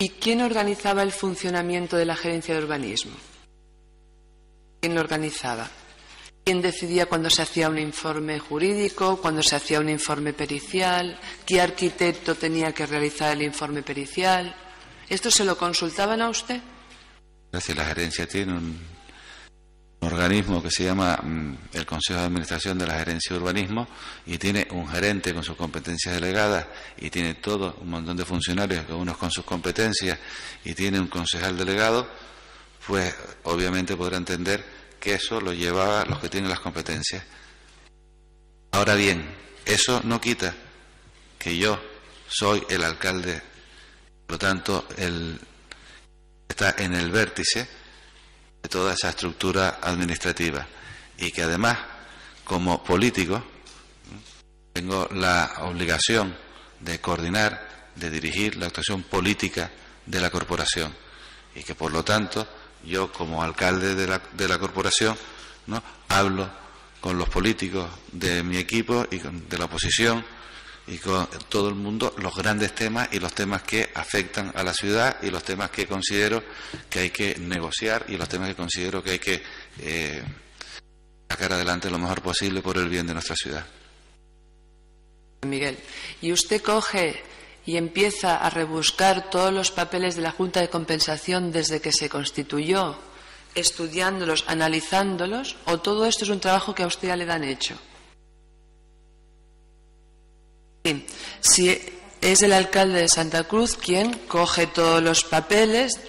¿Y quién organizaba el funcionamiento de la gerencia de urbanismo? ¿Quién lo organizaba? ¿Quién decidía cuándo se hacía un informe jurídico, cuándo se hacía un informe pericial? ¿Qué arquitecto tenía que realizar el informe pericial? ¿Esto se lo consultaban a usted? Si la gerencia tiene un organismo que se llama el Consejo de Administración de la Gerencia de Urbanismo y tiene un gerente con sus competencias delegadas y tiene todo un montón de funcionarios, cada uno con sus competencias, y tiene un concejal delegado, pues obviamente podrá entender que eso lo llevaba los que tienen las competencias. Ahora bien, eso no quita que yo soy el alcalde, por lo tanto, está en el vértice de toda esa estructura administrativa, y que además, como político, tengo la obligación de coordinar, de dirigir la actuación política de la corporación, y que por lo tanto yo, como alcalde de la corporación, ¿no?, hablo con los políticos de mi equipo y de la oposición y con todo el mundo los grandes temas y los temas que afectan a la ciudad y los temas que considero que hay que negociar y los temas que considero que hay que sacar adelante lo mejor posible por el bien de nuestra ciudad. Miguel, ¿y usted coge y empieza a rebuscar todos los papeles de la Junta de Compensación desde que se constituyó, estudiándolos, analizándolos, o todo esto es un trabajo que a usted ya le dan hecho? Sí. Si es el alcalde de Santa Cruz quien coge todos los papeles,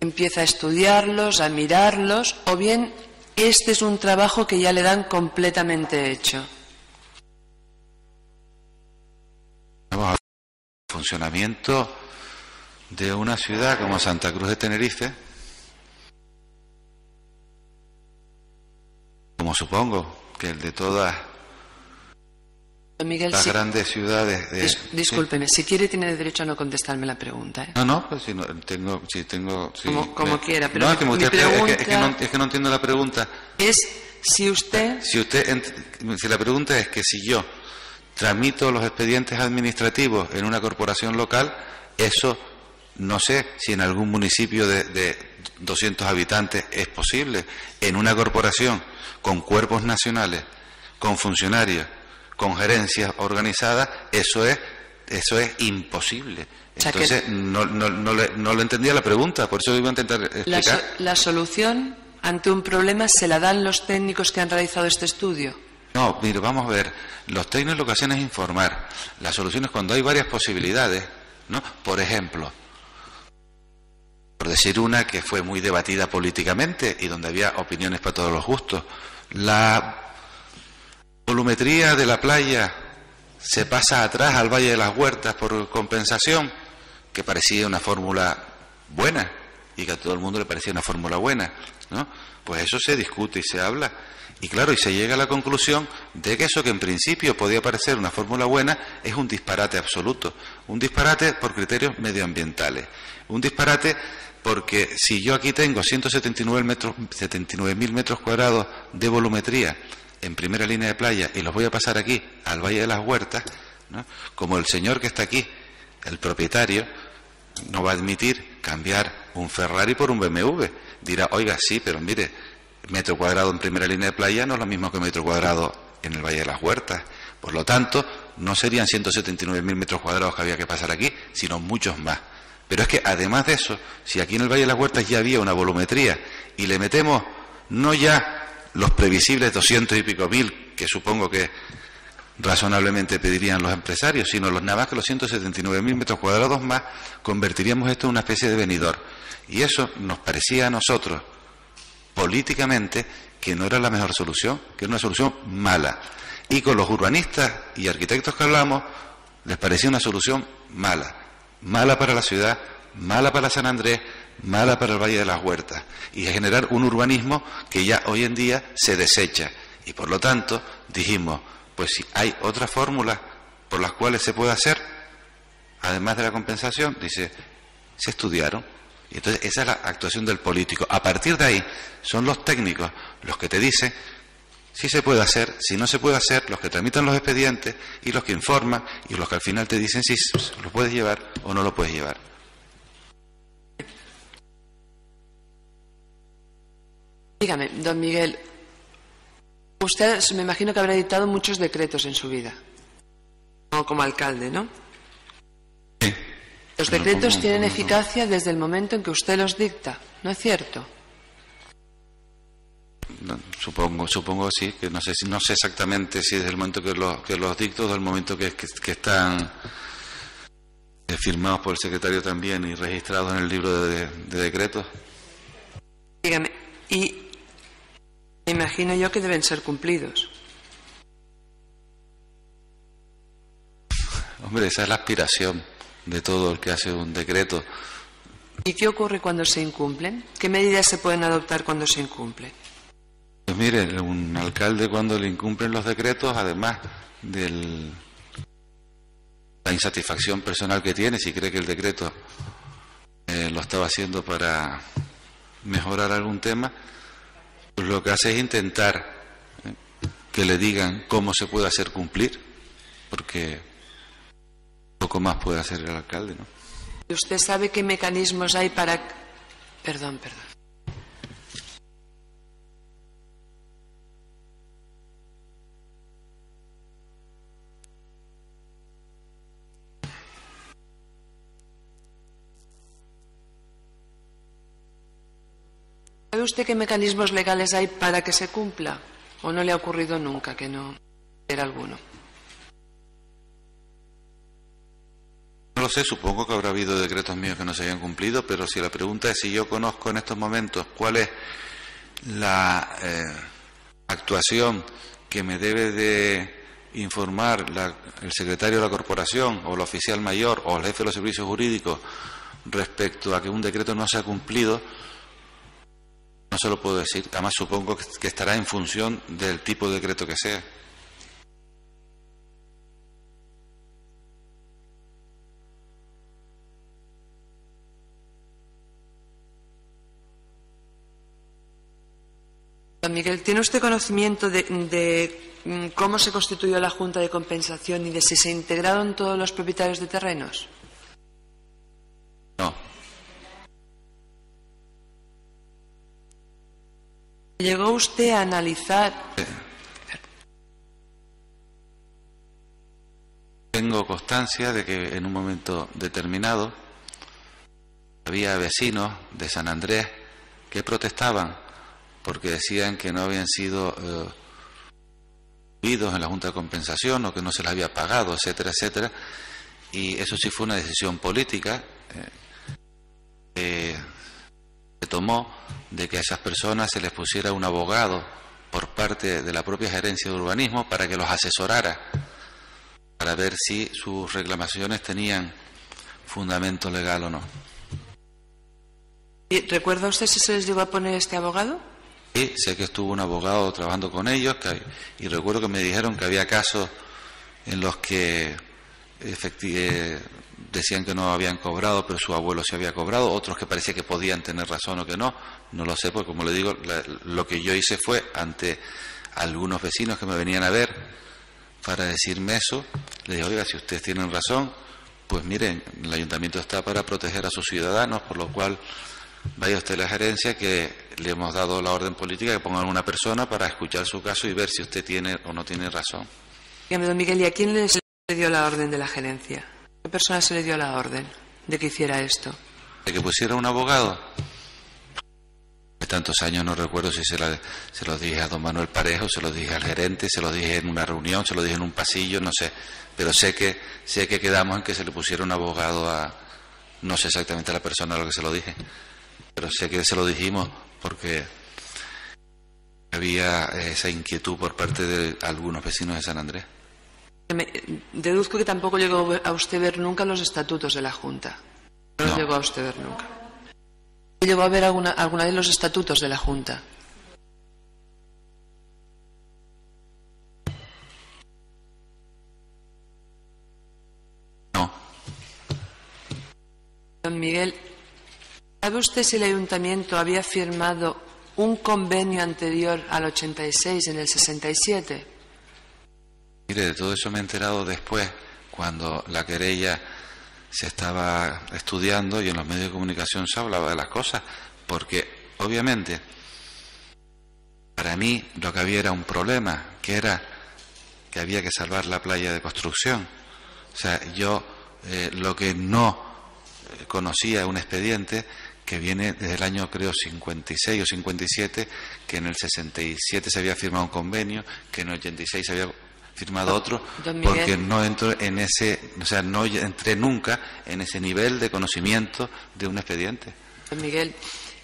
empieza a estudiarlos, a mirarlos, o bien este es un trabajo que ya le dan completamente hecho. Vamos a ver, el funcionamiento de una ciudad como Santa Cruz de Tenerife, como supongo que el de todas Miguel, las grandes ciudades. Discúlpeme, si quiere tiene derecho a no contestarme la pregunta, ¿eh? No, pues si tengo. Como quiera, pero no, es que mi pregunta es que no entiendo la pregunta. Es si usted. Si la pregunta es que si yo tramito los expedientes administrativos en una corporación local, eso no sé si en algún municipio de 200 habitantes es posible. En una corporación con cuerpos nacionales, con funcionarios, con gerencias organizadas, eso es imposible. Entonces, no le entendía la pregunta, por eso iba a intentar explicar. La solución ante un problema se la dan los técnicos que han realizado este estudio. No, mire, vamos a ver, los técnicos lo que hacen es informar. La solución es cuando hay varias posibilidades, ¿no? Por ejemplo, por decir una que fue muy debatida políticamente y donde había opiniones para todos los gustos, la volumetría de la playa se pasa atrás al Valle de las Huertas por compensación, que parecía una fórmula buena y que a todo el mundo le parecía una fórmula buena, ¿no? Pues eso se discute y se habla, y claro, y se llega a la conclusión de que eso que en principio podía parecer una fórmula buena es un disparate absoluto, un disparate por criterios medioambientales, un disparate porque si yo aquí tengo 179.000 metros cuadrados de volumetría en primera línea de playa y los voy a pasar aquí al Valle de las Huertas, ¿no?, como el señor que está aquí, el propietario, no va a admitir cambiar un Ferrari por un BMW. Dirá, oiga, sí, pero mire, metro cuadrado en primera línea de playa no es lo mismo que metro cuadrado en el Valle de las Huertas. Por lo tanto, no serían 179.000 metros cuadrados que había que pasar aquí, sino muchos más. Pero es que además de eso, si aquí en el Valle de las Huertas ya había una volumetría y le metemos no ya los previsibles 200 y pico mil, que supongo que razonablemente pedirían los empresarios, sino nada más que los 179.000 metros cuadrados más, convertiríamos esto en una especie de venidor. Y eso nos parecía a nosotros, políticamente, que no era la mejor solución, que era una solución mala. Y con los urbanistas y arquitectos que hablamos, les parecía una solución mala. Mala para la ciudad, mala para San Andrés, mala para el Valle de las Huertas, y generar un urbanismo que ya hoy en día se desecha. Y por lo tanto dijimos, pues si hay otras fórmulas por las cuales se puede hacer, además de la compensación, dice, se estudiaron. Y entonces esa es la actuación del político. A partir de ahí son los técnicos los que te dicen si se puede hacer, si no se puede hacer, los que tramitan los expedientes y los que informan y los que al final te dicen si lo puedes llevar o no lo puedes llevar. Dígame, don Miguel, usted me imagino que habrá dictado muchos decretos en su vida, como alcalde, ¿no? Sí. Los decretos tienen eficacia desde el momento en que usted los dicta, ¿no es cierto? No, supongo sí, que no sé exactamente si desde el momento que los dicto o del momento que están firmados por el secretario también y registrados en el libro de decretos. Dígame, y me imagino yo que deben ser cumplidos. Hombre, esa es la aspiración de todo el que hace un decreto. ¿Y qué ocurre cuando se incumplen? ¿Qué medidas se pueden adoptar cuando se incumplen? Pues mire, un alcalde cuando le incumplen los decretos, además de la insatisfacción personal que tiene, si cree que el decreto lo estaba haciendo para mejorar algún tema, pues lo que hace es intentar que le digan cómo se puede hacer cumplir, porque poco más puede hacer el alcalde, ¿no? ¿Y usted sabe qué mecanismos hay para... Perdón. ¿Sabe usted qué mecanismos legales hay para que se cumpla? ¿O no le ha ocurrido nunca que no era alguno? No lo sé, supongo que habrá habido decretos míos que no se hayan cumplido, pero si la pregunta es si yo conozco en estos momentos cuál es la actuación que me debe de informar el secretario de la corporación o el oficial mayor o el jefe de los servicios jurídicos respecto a que un decreto no se ha cumplido, no se lo puedo decir. Además supongo que estará en función del tipo de decreto que sea. Don Miguel, ¿tiene usted conocimiento de cómo se constituyó la Junta de Compensación y de si se integraron todos los propietarios de terrenos? No. ¿Llegó usted a analizar? Tengo constancia de que en un momento determinado había vecinos de San Andrés que protestaban porque decían que no habían sido incluidos en la Junta de Compensación o que no se les había pagado, etcétera, etcétera. Y eso sí fue una decisión política que se tomó de que a esas personas se les pusiera un abogado por parte de la propia gerencia de urbanismo para que los asesorara, para ver si sus reclamaciones tenían fundamento legal o no. ¿Y recuerda usted si se les llegó a poner este abogado? Sí, sé que estuvo un abogado trabajando con ellos y recuerdo que me dijeron que había casos en los que decían que no habían cobrado, pero su abuelo se había cobrado, otros que parecía que podían tener razón o que no lo sé, porque como le digo, lo que yo hice fue ante algunos vecinos que me venían a ver para decirme eso, le dije, oiga, si ustedes tienen razón, pues miren, el ayuntamiento está para proteger a sus ciudadanos, por lo cual vaya usted a la gerencia que le hemos dado la orden política que pongan una persona para escuchar su caso y ver si usted tiene o no tiene razón. Dígame, don Miguel, ¿y a quién le dio la orden de la gerencia? ¿A qué persona se le dio la orden de que hiciera esto? ¿De que pusiera un abogado? De tantos años no recuerdo si se lo dije a don Manuel Parejo, se lo dije al gerente, se lo dije en una reunión, se lo dije en un pasillo, no sé. Pero sé que quedamos en que se le pusiera un abogado a... No sé exactamente a la persona a la que se lo dije, pero sé que se lo dijimos porque había esa inquietud por parte de algunos vecinos de San Andrés. Deduzco que tampoco llegó a usted ver nunca los estatutos de la Junta. No los llegó a usted ver nunca. ¿Llegó a ver alguna de los estatutos de la Junta? No. Don Miguel, ¿sabe usted si el ayuntamiento había firmado un convenio anterior al 86 en el 67? Mire, de todo eso me he enterado después, cuando la querella se estaba estudiando y en los medios de comunicación se hablaba de las cosas, porque obviamente Para mí lo que había era un problema, que era que había que salvar la playa de construcción. O sea, yo lo que no conocía es un expediente que viene desde el año, creo, 56 o 57, que en el 67 se había firmado un convenio, que en el 86 se había firmado otro, porque no entro en ese, o sea, no entré nunca en ese nivel de conocimiento de un expediente. Don Miguel,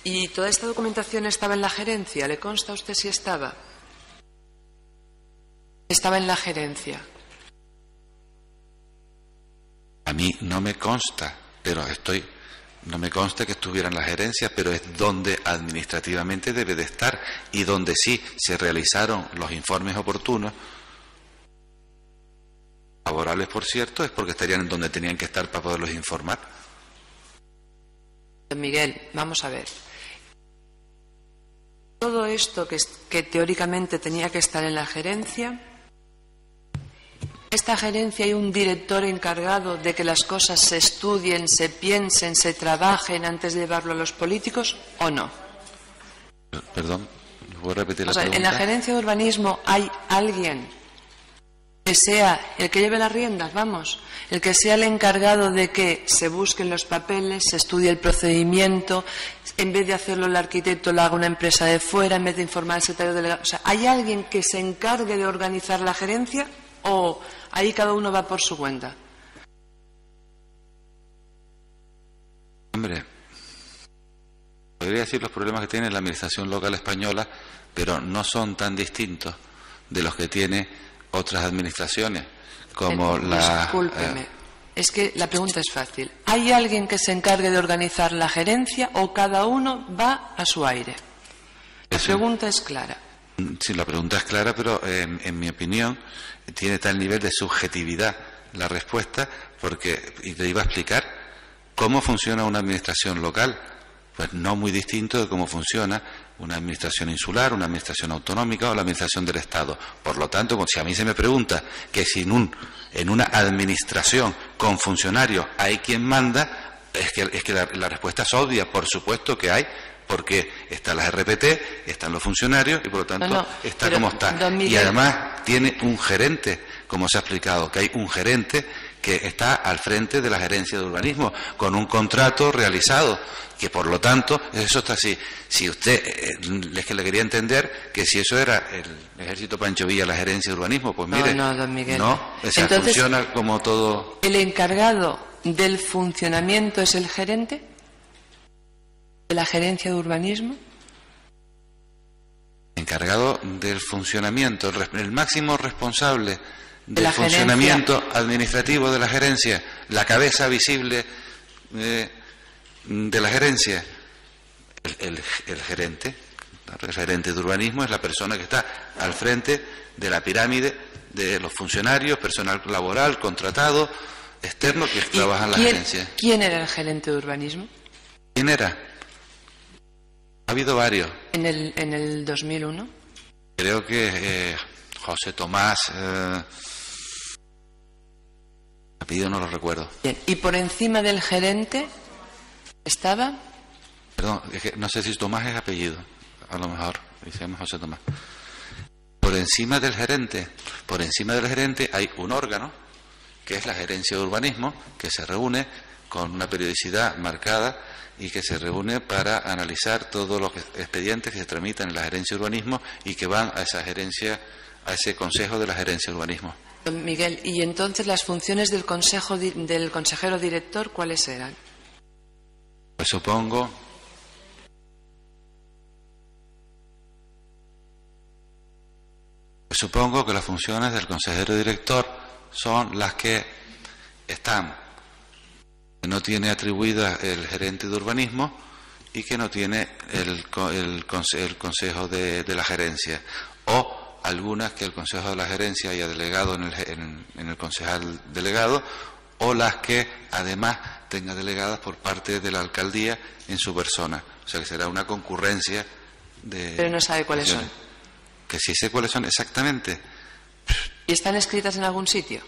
¿y toda esta documentación estaba en la gerencia? ¿Le consta a usted si estaba? Estaba en la gerencia. A mí no me consta, pero no me consta que estuviera en la gerencia, pero es donde administrativamente debe de estar y donde sí se realizaron los informes oportunos, favorables por cierto, es porque estarían en donde tenían que estar para poderlos informar. Don Miguel, vamos a ver. Todo esto que teóricamente tenía que estar en la gerencia, ¿esta gerencia hay un director encargado de que las cosas se estudien, se piensen, se trabajen antes de llevarlo a los políticos o no? Perdón, ¿puedo repetir la pregunta? ¿En la gerencia de urbanismo hay alguien que sea el que lleve las riendas, vamos, el que sea el encargado de que se busquen los papeles, se estudie el procedimiento, en vez de hacerlo el arquitecto lo haga una empresa de fuera, en vez de informar al secretario delegado? O sea, ¿hay alguien que se encargue de organizar la gerencia o ahí cada uno va por su cuenta? Hombre, podría decir los problemas que tiene la administración local española, pero no son tan distintos de los que tiene otras administraciones, como la... Discúlpeme, es que la pregunta es fácil. ¿Hay alguien que se encargue de organizar la gerencia o cada uno va a su aire? La pregunta es clara. Sí, la pregunta es clara, pero en mi opinión tiene tal nivel de subjetividad la respuesta, porque, y te iba a explicar, ¿cómo funciona una administración local? Pues no muy distinto de cómo funciona una administración insular, una administración autonómica o la administración del Estado. Por lo tanto, si a mí se me pregunta que si en una administración con funcionarios hay quien manda, es que la respuesta es obvia. Por supuesto que hay, porque están las RPT, están los funcionarios y por lo tanto está como está. Y además tiene un gerente, como se ha explicado, que hay un gerente que está al frente de la gerencia de urbanismo con un contrato realizado, que por lo tanto eso está así. Si usted es que le quería entender que si eso era el Ejército Pancho Villa, la gerencia de urbanismo, pues mire, no, don Miguel, no, o sea, entonces, funciona como todo. ¿El encargado del funcionamiento es el gerente de la gerencia de urbanismo? Encargado del funcionamiento, el máximo responsable del funcionamiento administrativo de la gerencia, la cabeza visible de la gerencia, el gerente. El gerente de urbanismo es la persona que está al frente de la pirámide de los funcionarios, personal laboral, contratado, externo, que trabaja en la gerencia. ¿Quién era el gerente de urbanismo? ¿Quién era? Ha habido varios. ¿En el 2001? Creo que José Tomás... apellido no lo recuerdo. Bien. ¿Y por encima del gerente estaba? Perdón, es que no sé si Tomás es apellido. A lo mejor, se llama José Tomás. Por encima del gerente hay un órgano, que es la gerencia de urbanismo, que se reúne con una periodicidad marcada y que se reúne para analizar todos los expedientes que se tramitan en la gerencia de urbanismo y que van a esa gerencia, a ese consejo de la gerencia de urbanismo. Don Miguel, ¿y entonces las funciones del consejero director cuáles eran? Pues supongo que las funciones del consejero director son las que no tiene atribuida el gerente de urbanismo y que no tiene el consejo de la gerencia, o algunas que el consejo de la gerencia haya delegado en el concejal delegado, o las que además tenga delegadas por parte de la alcaldía en su persona. O sea que será una concurrencia de... Pero no sabe cuáles son. Que sí sé cuáles son exactamente. ¿Y están escritas en algún sitio?